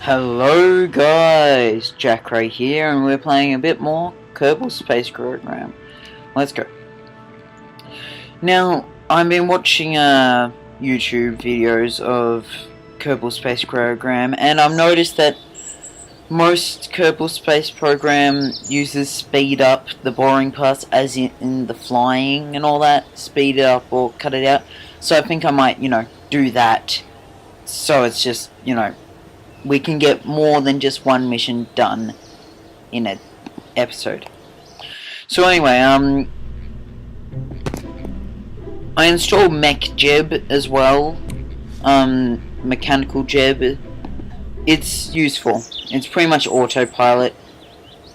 Hello guys, Jacrae here, and we're playing a bit more Kerbal Space Program. Let's go. Now, I've been watching YouTube videos of Kerbal Space Program, and I've noticed that most Kerbal Space Program uses speed up the boring parts, as in the flying and all that, speed it up or cut it out. So I think I might, do that. So it's just, we can get more than just one mission done in an episode. So anyway, I installed MechJeb as well. Mechanical Jeb. It's useful. It's pretty much autopilot.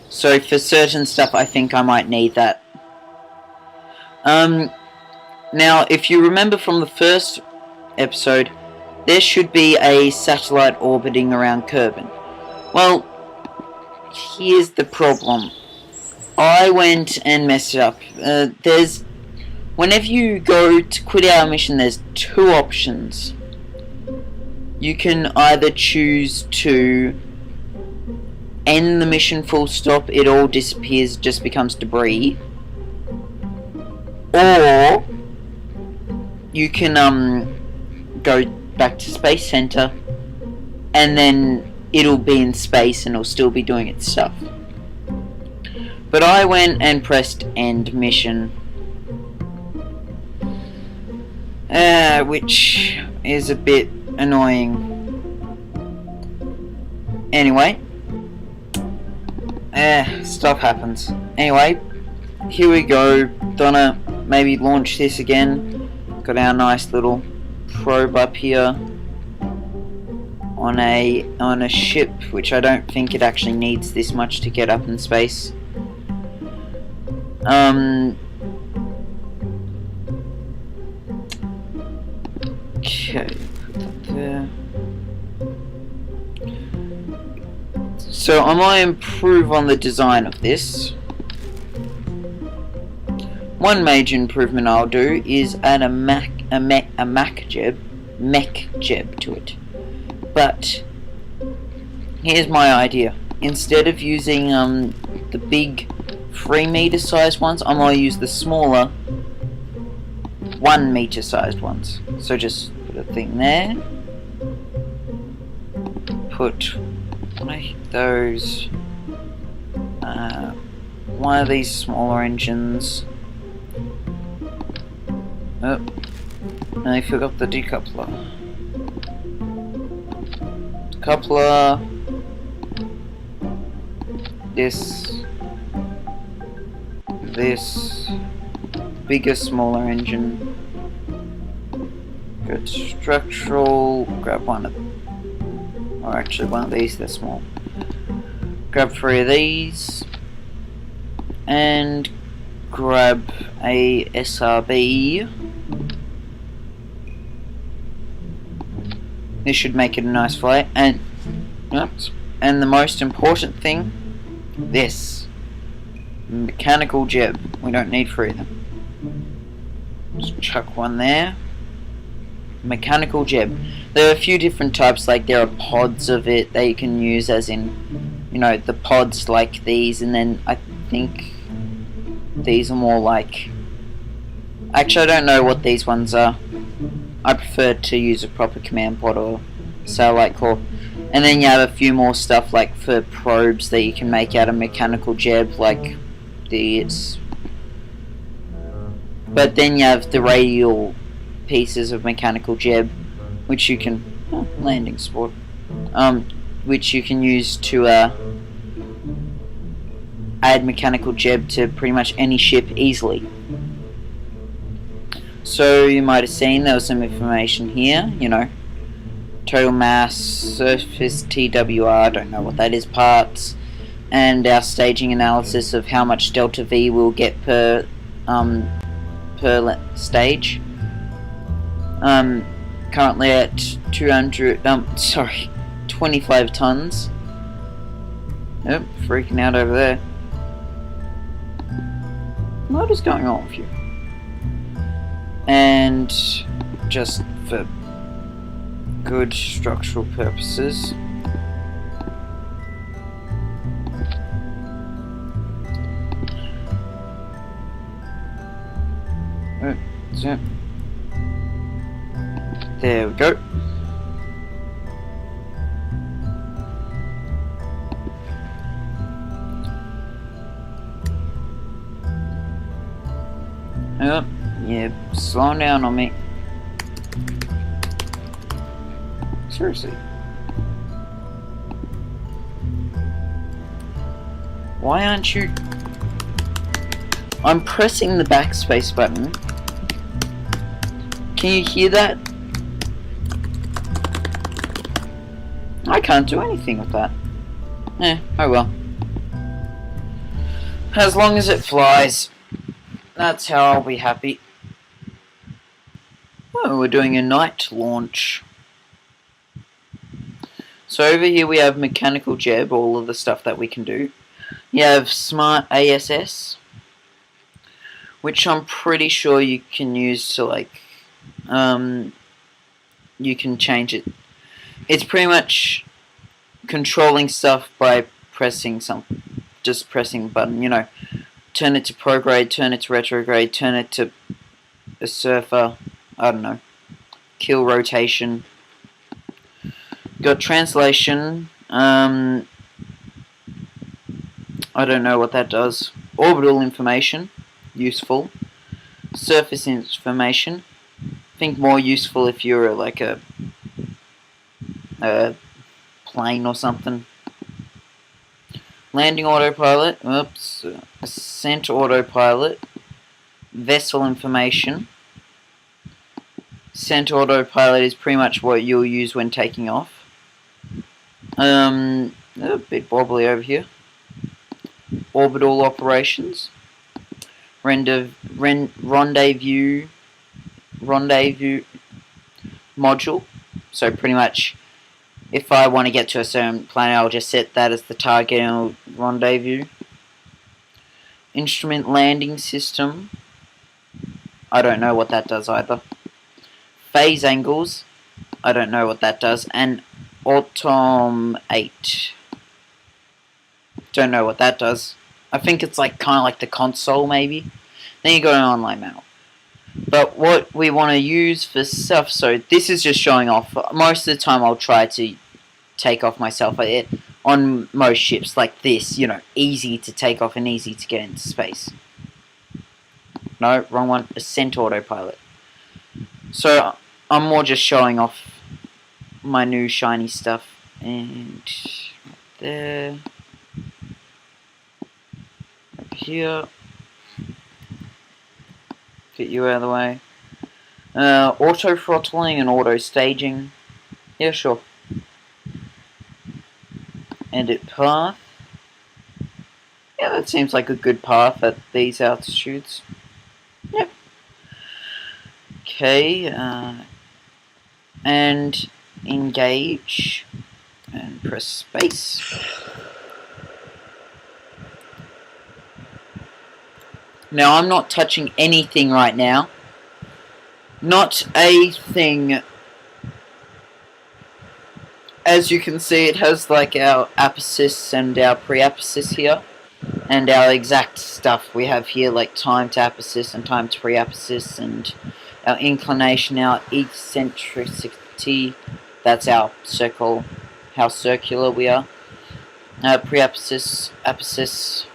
So for certain stuff, I think I might need that. Now, if you remember from the first episode, there should be a satellite orbiting around Kerbin. Well, here's the problem. I went and messed it up. Whenever you go to quit our mission, there's two options. You can either choose to end the mission full stop, it all disappears, just becomes debris. Or you can go back to Space Center, and then it'll be in space and it'll still be doing its stuff. But I went and pressed end mission, which is a bit annoying. Anyway, stuff happens. Anyway, here we go. Gonna maybe launch this again. Got our nice little probe up here on a ship, which I don't think it actually needs this much to get up in space. Okay, put that there. So I might improve on the design of this. One major improvement I'll do is add a MechJeb to it. But here's my idea. Instead of using the big 3-meter sized ones, I'm going to use the smaller 1-meter sized ones. So just put a thing there. Put those one of these smaller engines. Oh, and I forgot the decoupler. Coupler. This. Bigger, smaller engine. Good structural. Grab one of them. Or actually, one of these, they're small. Grab 3 of these. And grab a SRB. This should make it a nice flight. And the most important thing, this mechanical jib. We don't need 3 of them. Just chuck one there. Mechanical jib. There are a few different types, like there are pods of it that you can use, as in, the pods like these, and then I think these are more like... Actually, I don't know what these ones are. I prefer to use a proper command pod or satellite core. And then you have a few more stuff like for probes that you can make out of mechanical jeb, like these. But then you have the radial pieces of mechanical jeb, which you can... landing sport. Which you can use to add mechanical jeb to pretty much any ship easily. So you might have seen there was some information here, total mass, surface TWR, don't know what that is, parts, and our staging analysis of how much delta V we'll get per stage. Currently at 25 tons. Nope, freaking out over there. What is going on with you? And just for good structural purposes, So, there we go. Oh, yeah, slowing down on me. Seriously. Why aren't you... I'm pressing the backspace button. Can you hear that? I can't do anything with that. Oh well. As long as it flies, that's how I'll be happy. Oh, we're doing a night launch. So over here we have mechanical jeb, all of the stuff that we can do. You have smart ASS, which I'm pretty sure you can use to like, you can change it. It's pretty much controlling stuff by pressing just pressing a button, you know. Turn it to prograde, turn it to retrograde, turn it to a surfer, I don't know. Kill rotation. Got translation, I don't know what that does. Orbital information, useful. Surface information, I think more useful if you're like a plane or something. Landing autopilot, oops, ascent autopilot, vessel information. Ascent autopilot is pretty much what you'll use when taking off. A bit wobbly over here. Orbital operations. Rendezvous module. So pretty much, if I want to get to a certain planet, I'll just set that as the target and I'll rendezvous. Instrument landing system. I don't know what that does either. Phase angles. I don't know what that does. And automate. Don't know what that does. I think it's like kind of like the console maybe. Then you got an online manual. But what we want to use for stuff, so this is just showing off. Most of the time I'll try to take off myself on most ships like this, you know, easy to take off and easy to get into space. No, wrong one. Ascent autopilot. So I'm more just showing off my new shiny stuff. And there. Up here. Get you out of the way. Auto throttling and auto staging. Yeah, sure. Edit path. Yeah, that seems like a good path at these altitudes. Yep. Okay, and engage and press space. Now I'm not touching anything right now. Not a thing. As you can see, it has like our aposis and our pre-aposis here. And our exact stuff we have here, like time to aposis and time to pre-aposis, and our inclination, our eccentricity. That's our circle, how circular we are. Pre-aposis, aposis,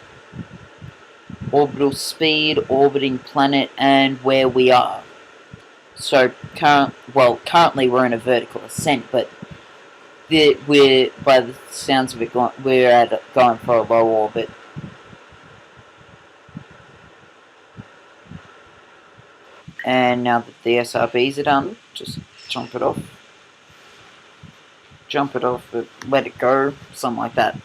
orbital speed, orbiting planet, and where we are. So, currently we're in a vertical ascent, but we're, by the sounds of it, we're going for a low orbit. And now that the SRBs are done, just jump it off. Jump it off, let it go, something like that.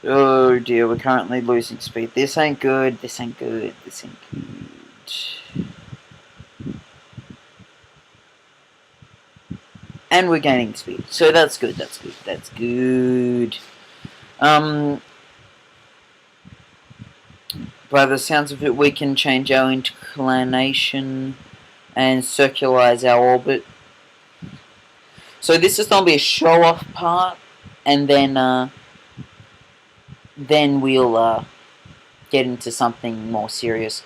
Oh dear, we're currently losing speed. This ain't good, this ain't good, this ain't good. And we're gaining speed. So that's good, that's good, that's good. By the sounds of it, we can change our inclination and circularize our orbit. So this is going to be a show-off part. and then we'll get into something more serious.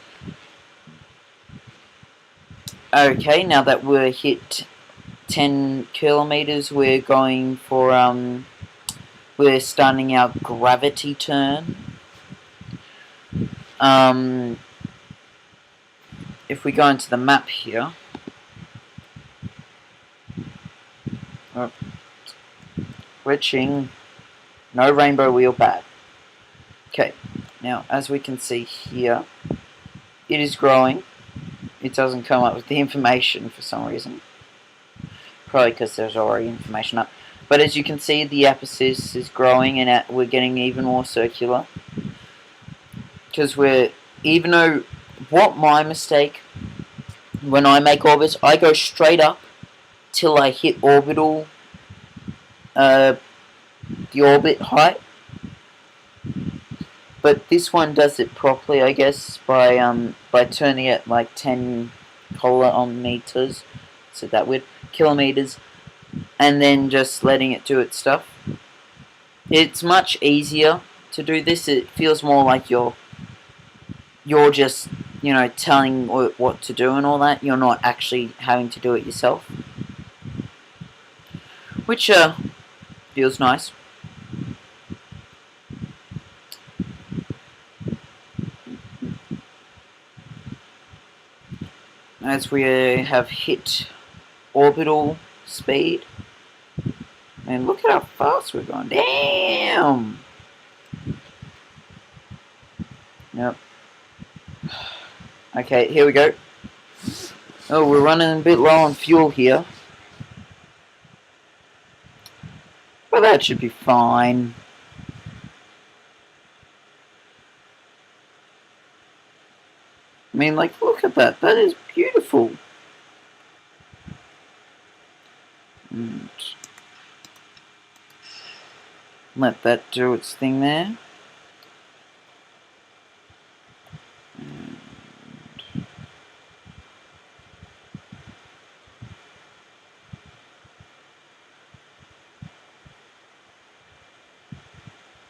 Okay, now that we're hit 10 kilometers, we're going for we're starting our gravity turn. If we go into the map here, oh, glitching, no rainbow wheel bad. Okay, now as we can see here, it is growing. It doesn't come up with the information for some reason. Probably because there's already information up. But as you can see, the apsis is growing and we're getting even more circular. Because even though, what my mistake, when I make orbits, I go straight up till I hit orbital, the orbit height. But this one does it properly, I guess, by turning it like 10 kilometers, so that would kilometers, and then just letting it do its stuff. It's much easier to do this. It feels more like you're just, you know, telling what to do and all that. You're not actually having to do it yourself, which feels nice. As we have hit orbital speed, and look at how fast we're going. Damn! Yep. Okay, here we go. Oh, we're running a bit low on fuel here. But that should be fine. I mean, like, look at that. That is beautiful. And let that do its thing there. And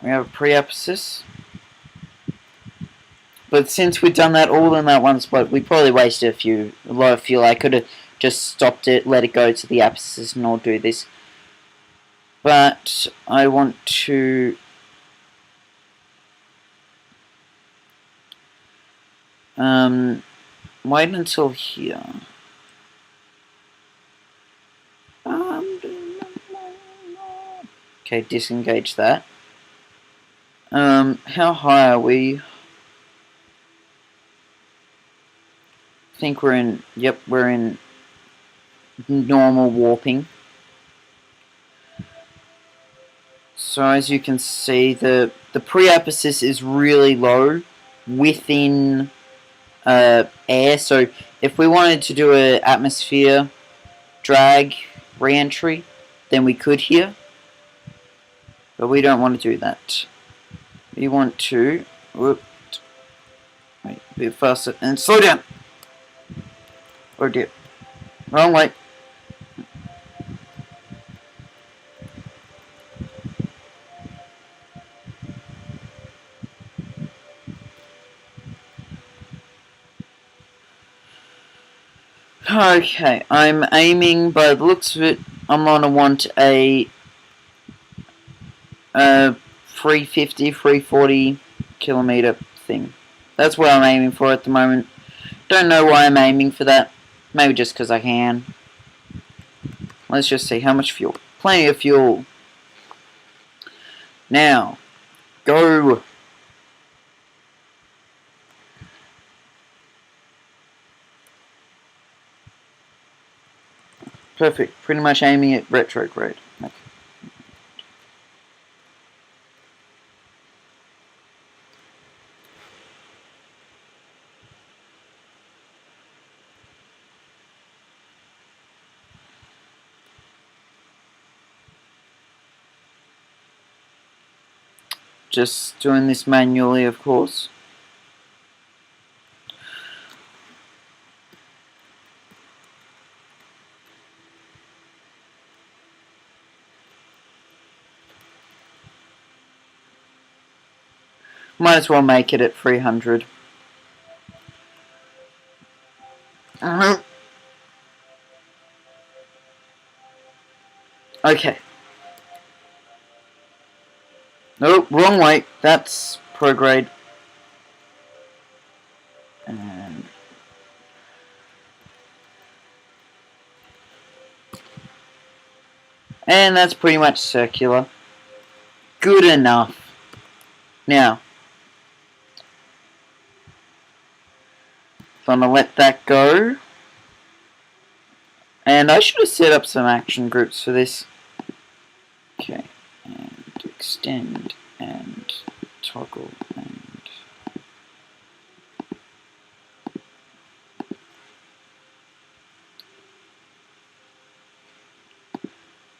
we have a pre-apsis. But since we've done that all in that one spot, we probably wasted a lot of fuel. I could have just stopped it, let it go to the apsis and all do this. But I want to wait until here. Okay, disengage that. How high are we? I think we're in, yep, we're in normal warping. So as you can see, the pre-apsis is really low within air. So if we wanted to do an atmosphere drag re-entry, then we could here. But we don't want to do that. We want to, wait, a bit faster, and slow down! Oh dear. Wrong way. Okay, I'm aiming, by the looks of it, I'm gonna want a 350, 340 kilometer thing. That's what I'm aiming for at the moment. Don't know why I'm aiming for that. Maybe just because I can. Let's just see how much fuel. Plenty of fuel. Now, go. Perfect. Pretty much aiming at retrograde. Okay. Just doing this manually, of course. Might as well make it at 300. Okay. Nope, wrong way. That's prograde. And that's pretty much circular. Good enough. Now, I'm gonna let that go. And I should have set up some action groups for this. Okay, and extend and toggle and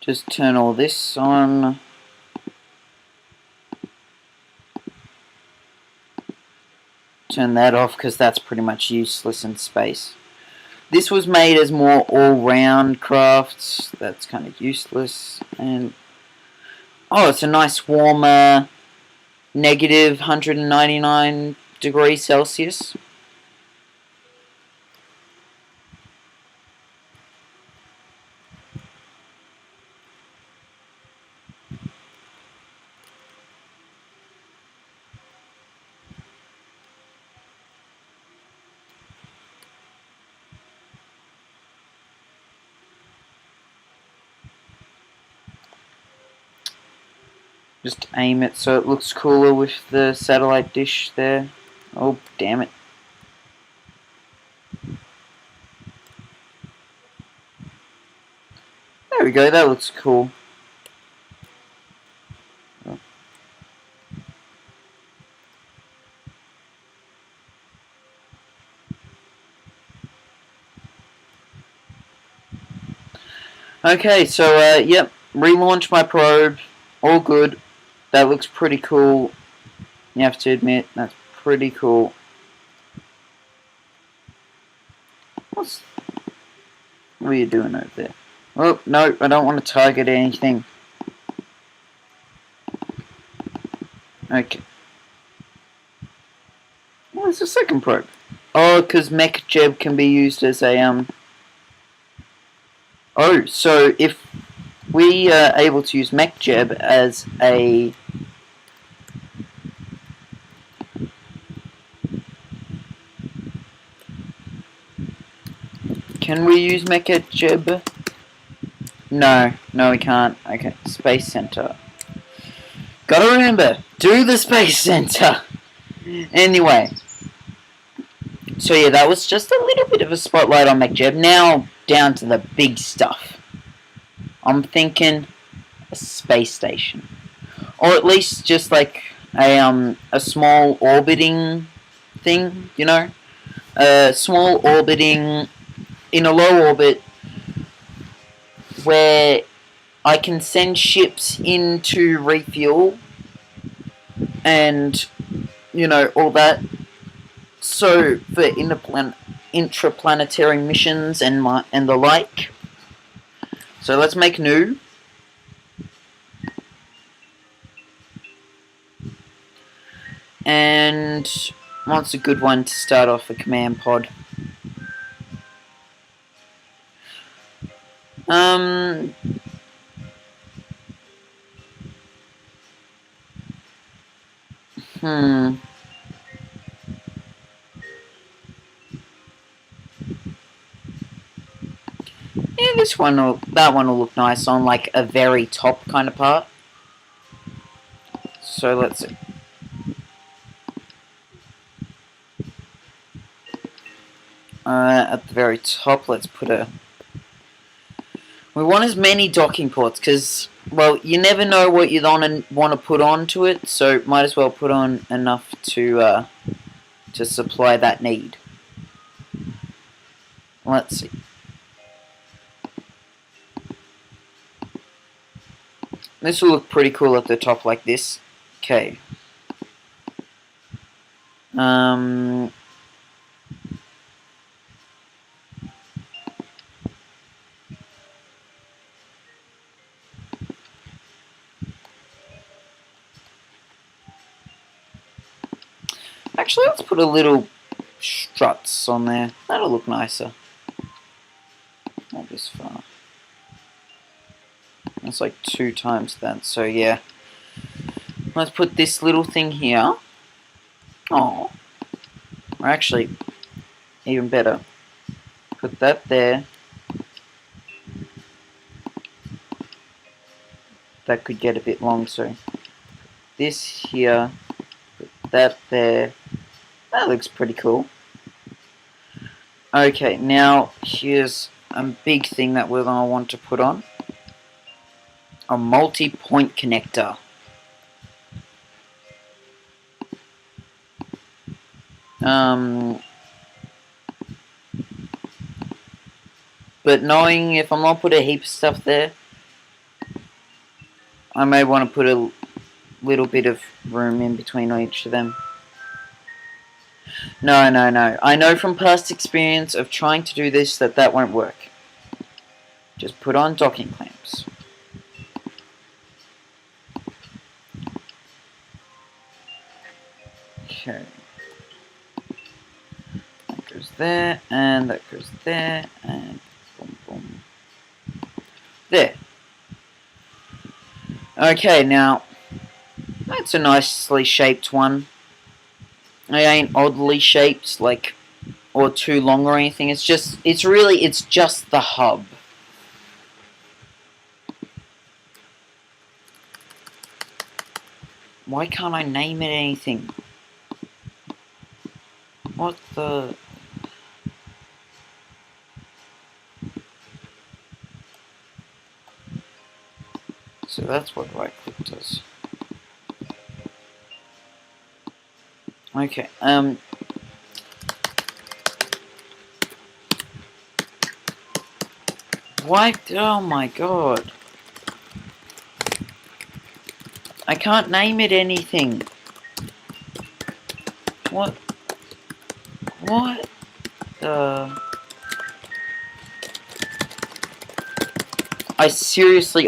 just turn all this on. Turn that off because that's pretty much useless in space. This was made as more all-round crafts. That's kind of useless. And oh, it's a nice warmer negative 199 degrees Celsius. Just aim it so it looks cooler with the satellite dish there. Oh, damn it. There we go, that looks cool. Okay, so, yep, relaunch my probe. All good. That looks pretty cool. You have to admit, that's pretty cool. What are you doing over there? Oh, no, I don't want to target anything. Okay. What's the second probe? Oh, because Mech Jeb can be used as a, Oh, so if we are able to use Mech Jeb as a... Can we use Mech Jeb? No, we can't. Okay, Space Center. Gotta remember, do the Space Center! Anyway. So yeah, that was just a little bit of a spotlight on Mech Jeb. Now, down to the big stuff. I'm thinking a space station. Or at least just like a small orbiting thing, you know? A small orbiting in a low orbit where I can send ships in to refuel and, you know, all that. So, for intraplanetary missions and the like. So, let's make new. And what's a good one to start off a command pod? Yeah, that one will look nice on like a very top kind of part. So let's see. At the very top, let's put a... We want as many docking ports, because, well, you never know what you want to put onto it, so might as well put on enough to supply that need. Let's see. This will look pretty cool at the top like this. Okay. Actually, let's put a little struts on there. That'll look nicer. Not this far. That's like 2 times that, so yeah. Let's put this little thing here. Oh. Or actually, even better. Put that there. That could get a bit long, so this here, put that there. That looks pretty cool. Okay, now here's a big thing that we're going to want to put on. A multi-point connector. But knowing if I'm going to put a heap of stuff there, I may want to put a little bit of room in between each of them. No. I know from past experience of trying to do this that won't work. Just put on docking clamps. Okay. That goes there, and that goes there, and boom, boom. There. Okay, now, that's a nicely shaped one. It ain't oddly shaped, like, or too long or anything. It's just the hub. Why can't I name it anything? What the... So that's what right click does. Okay, why? Oh my god. I can't name it anything. What? What?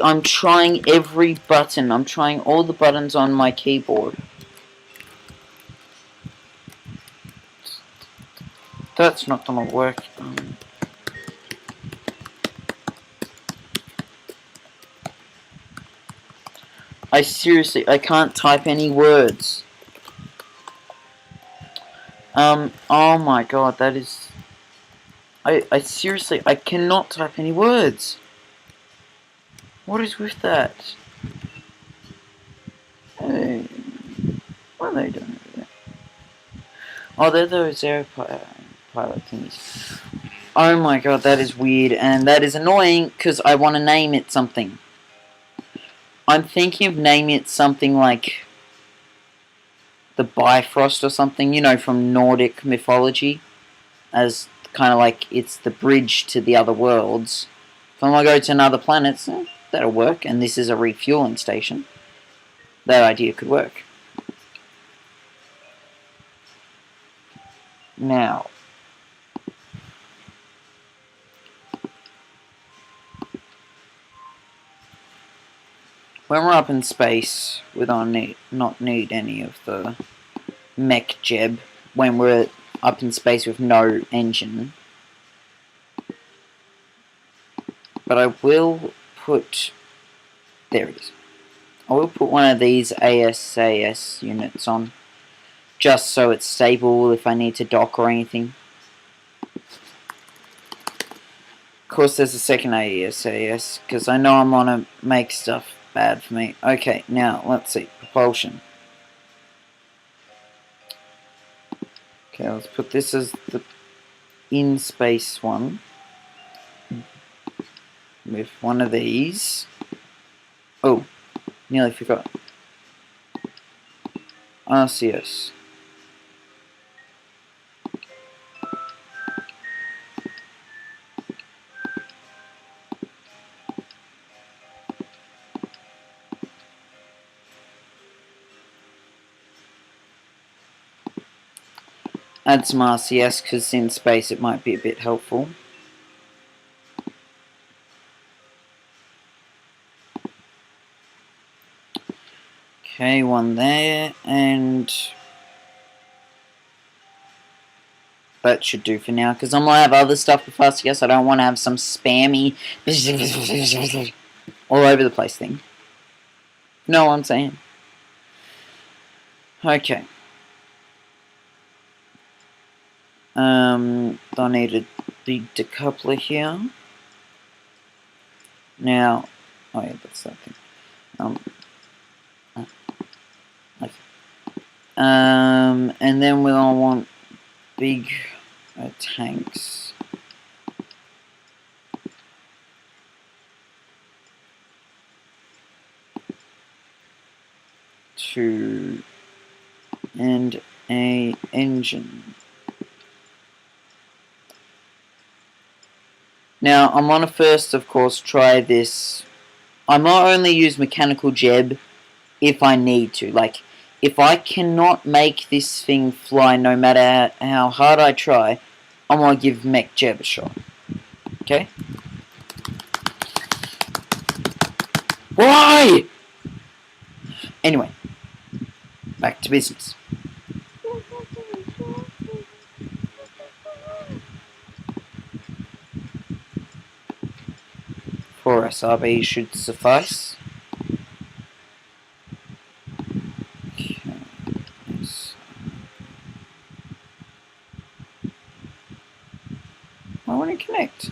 I'm trying every button. I'm trying all the buttons on my keyboard. That's not gonna work. I can't type any words. Oh my god, that is... I cannot type any words. What is with that? Hey, what are they doing over there? Oh, they're those pilot thingies. Oh my god, that is weird, and that is annoying, because I want to name it something. I'm thinking of naming it something like the Bifrost or something, you know, from Nordic mythology, as kind of like it's the bridge to the other worlds. If I'm going to go to another planet, that'll work, and this is a refueling station. That idea could work. Now, when we're up in space, we don't not need any of the mech jeb when we're up in space with no engine. But I will put... There it is. I will put one of these ASAS units on, just so it's stable if I need to dock or anything. Of course there's a second ASAS, because I know I'm gonna make stuff bad for me. Okay, now, let's see. Propulsion. Okay, let's put this as the in-space one. With one of these. Oh, nearly forgot. RCS. Add some RCS because in space it might be a bit helpful. Okay, one there, and that should do for now, because I'm going to have other stuff with Fast Gas. I don't want to have some spammy all over the place thing. No, I'm saying. Okay. I need a big decoupler here. Now, oh yeah, that's that thing. Okay. And then we'll want big tanks. And a engine. Now, I'm going to first, of course, try this. I might only use mechanical jeb if I need to. Like, if I cannot make this thing fly no matter how hard I try, I'm going to give mech jeb a shot. Okay? Why? Anyway, back to business. Four SRB should suffice. Okay. Yes. I want to connect.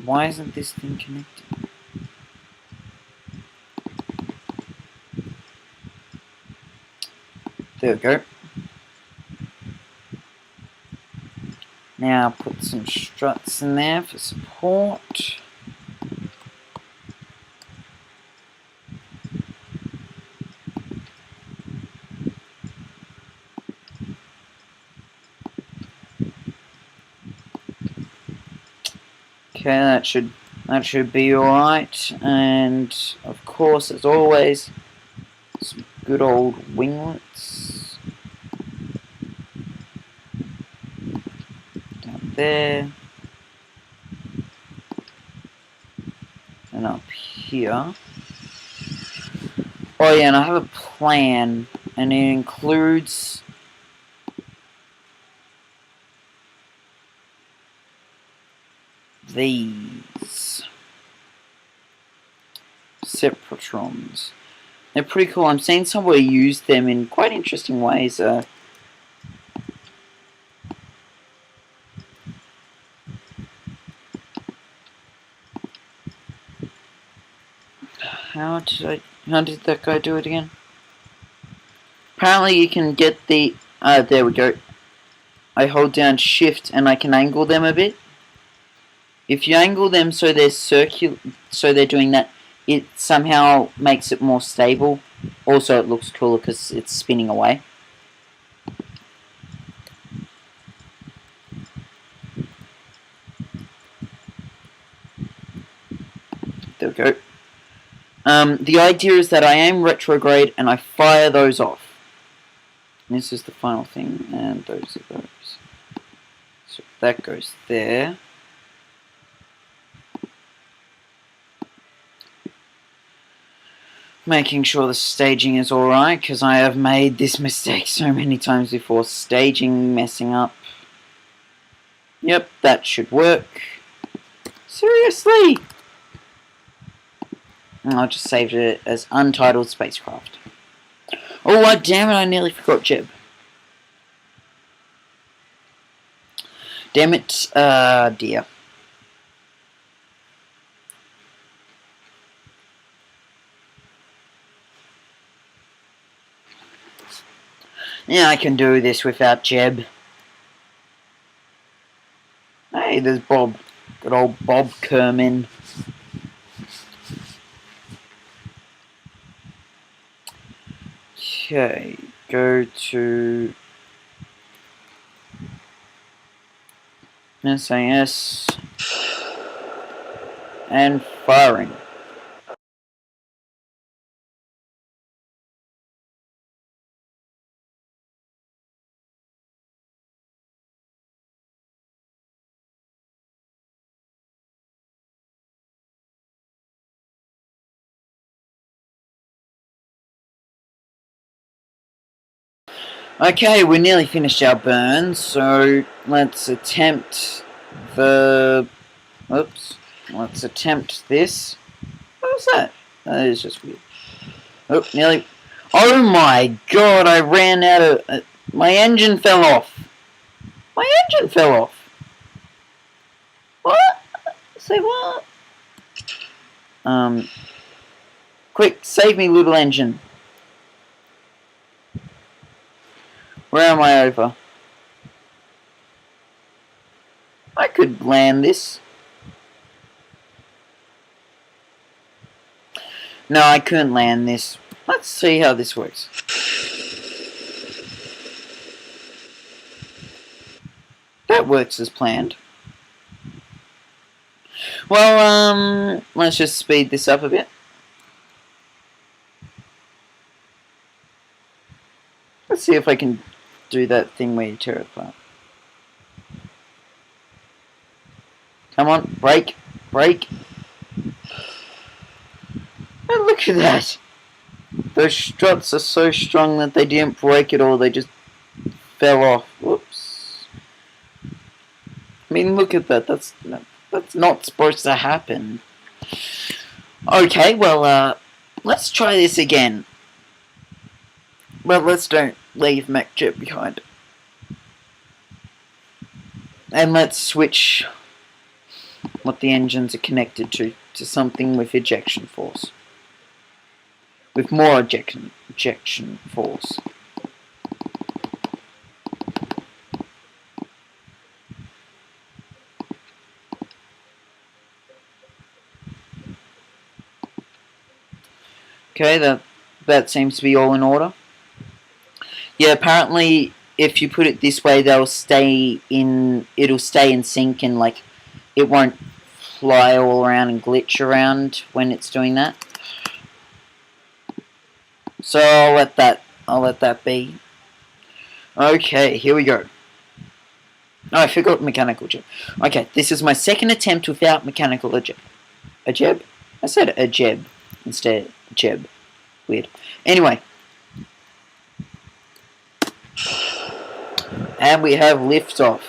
Why isn't this thing connected? There we go. Now put some struts in there for support. Okay, that should be alright. And of course, as always, some good old winglets down there and up here. Oh yeah, and I have a plan, and it includes these separatrons. They're pretty cool. I'm seeing somebody use them in quite interesting ways. How did that guy do it again? Apparently you can get the there we go. I hold down shift and I can angle them a bit. If you angle them so they're doing that, it somehow makes it more stable. Also, it looks cooler because it's spinning away. There we go. The idea is that I aim retrograde and I fire those off. And this is the final thing, and those are those. So that goes there. Making sure the staging is alright, because I have made this mistake so many times before. Staging messing up. Yep, that should work. Seriously! And I just saved it as Untitled Spacecraft. Oh, damn it, I nearly forgot Jeb. Damn it, dear. Yeah, I can do this without Jeb. Hey, there's Bob. Good old Bob Kerman. Okay, go to SAS and firing. Okay, we're nearly finished our burn, so let's attempt the... Oops. Let's attempt this. What was that? That is just weird. Oh, nearly... Oh my god, I ran out of... my engine fell off. My engine fell off. What? Say what? Quick, save me, little engine. Where am I over? I could land this. No, I couldn't land this. Let's see how this works. That works as planned. Well, let's just speed this up a bit. Let's see if I can do that thing where you tear it apart. Come on, brake, brake. Oh, look at that. Those struts are so strong that they didn't break at all, they just fell off. Whoops. I mean, look at that, that's not supposed to happen. Okay, well, let's try this again. Well, let's don't leave MacJib behind. And let's switch what the engines are connected to something with ejection force. With more ejection force. Okay, that seems to be all in order. Yeah, apparently if you put it this way, it'll stay in sync and like it won't fly all around and glitch around when it's doing that. So I'll let that be. Okay, here we go. Oh, I forgot mechanical jib. Okay, this is my second attempt without mechanical jib. A jib? I said a jib instead. Jib. Weird. Anyway. And we have liftoff.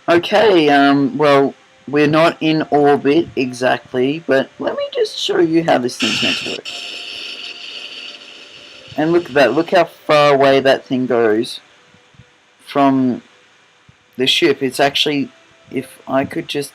Okay, well, we're not in orbit exactly, but let me just show you how this thing's meant to work. And look at that, look how far away that thing goes from the ship. It's actually, if I could just...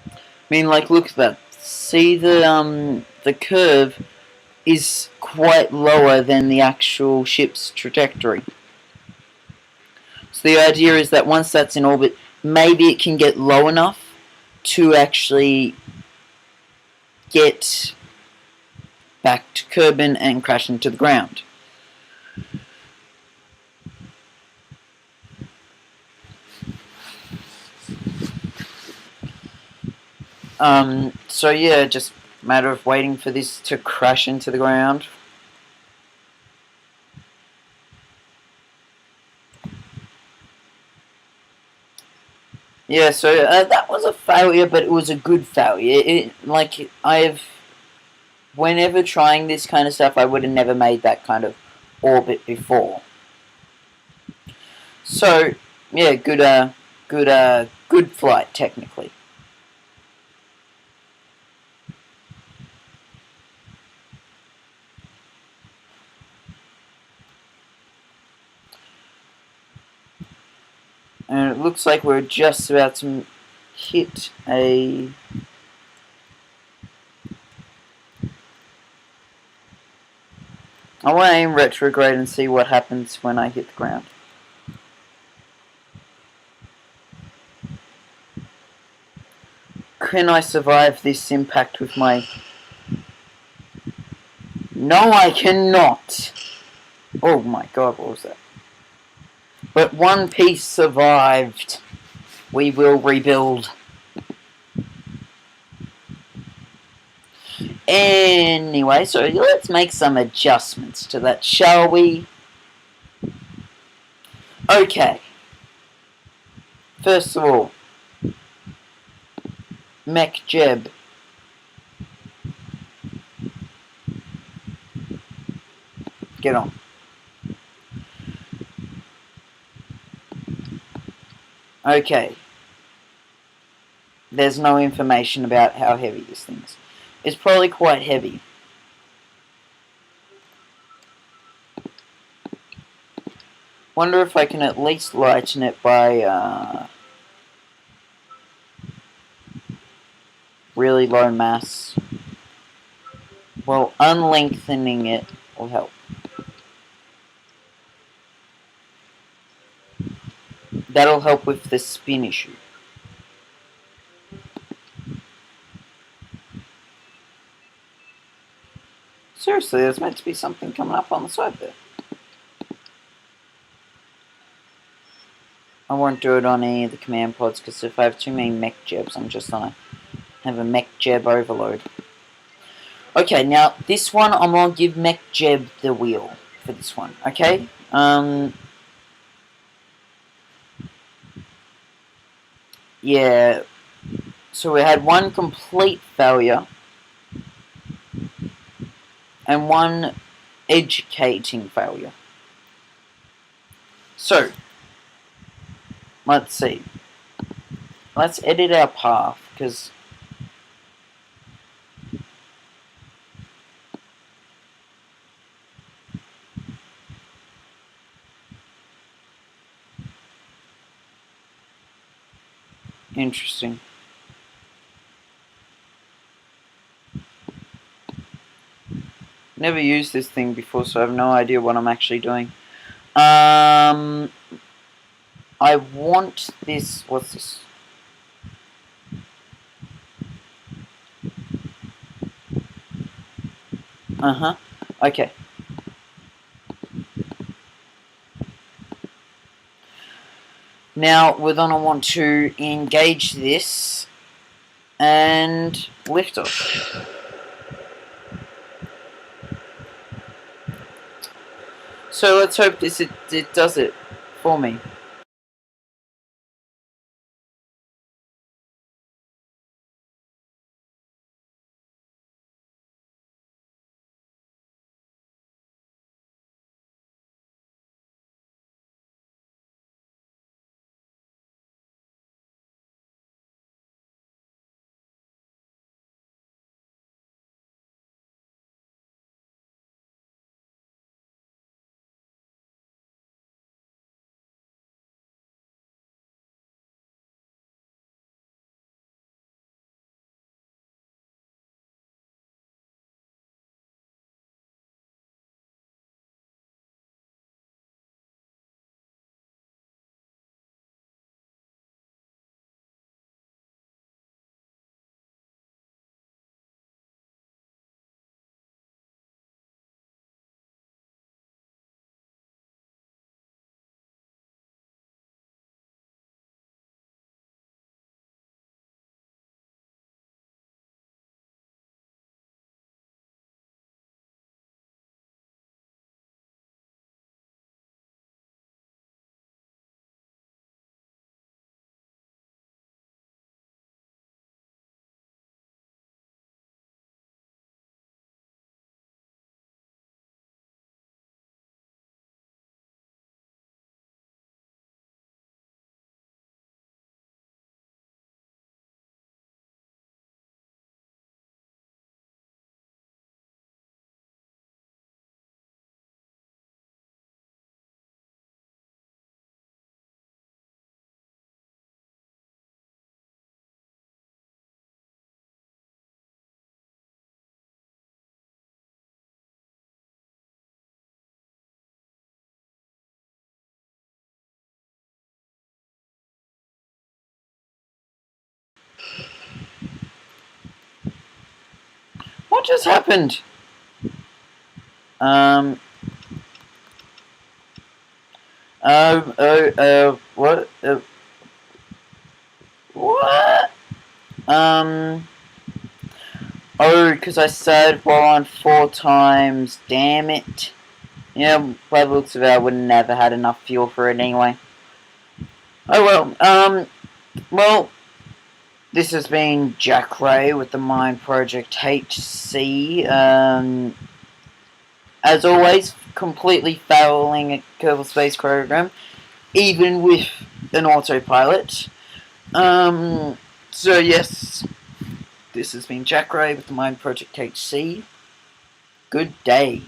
I mean, like, look at that. See the curve? is quite lower than the actual ship's trajectory. So the idea is that once that's in orbit, maybe it can get low enough to actually get back to Kerbin and crash into the ground. So yeah, just a matter of waiting for this to crash into the ground. Yeah, so that was a failure, but it was a good failure. Whenever trying this kind of stuff, I would have never made that kind of orbit before. So, yeah, good flight, technically. And it looks like we're just about to hit a... I want to aim retrograde and see what happens when I hit the ground. Can I survive this impact with my... No, I cannot! Oh my god, what was that? But one piece survived. We will rebuild. Anyway, so let's make some adjustments to that, shall we? Okay. First of all, Mech Jeb. Get on. Okay. There's no information about how heavy this thing is. It's probably quite heavy. Wonder if I can at least lighten it by really low mass. Well, unlengthening it will help. That'll help with the spin issue. Seriously, there's meant to be something coming up on the side there. I won't do it on any of the command pods, because if I have too many mech jebs, I'm just gonna have a mech jeb overload. Okay, now this one, I'm gonna give mech jeb the wheel for this one, okay? Yeah, so we had one complete failure and one educating failure. So, let's see. Let's edit our path, because interesting. Never used this thing before, so I have no idea what I'm actually doing. I want this... What's this? Uh-huh. Okay. Now, we're going to want to engage this and lift off. So let's hope it does it for me. What just happened? What? What? Oh, because I said well on 4 times. Damn it. Yeah, by the looks of it, I would have never had enough fuel for it anyway. Oh well, this has been Jacrae with the Mine Project HC. As always, completely failing a Kerbal Space Program, even with an autopilot. So yes, this has been Jacrae with the Mine Project HC. Good day.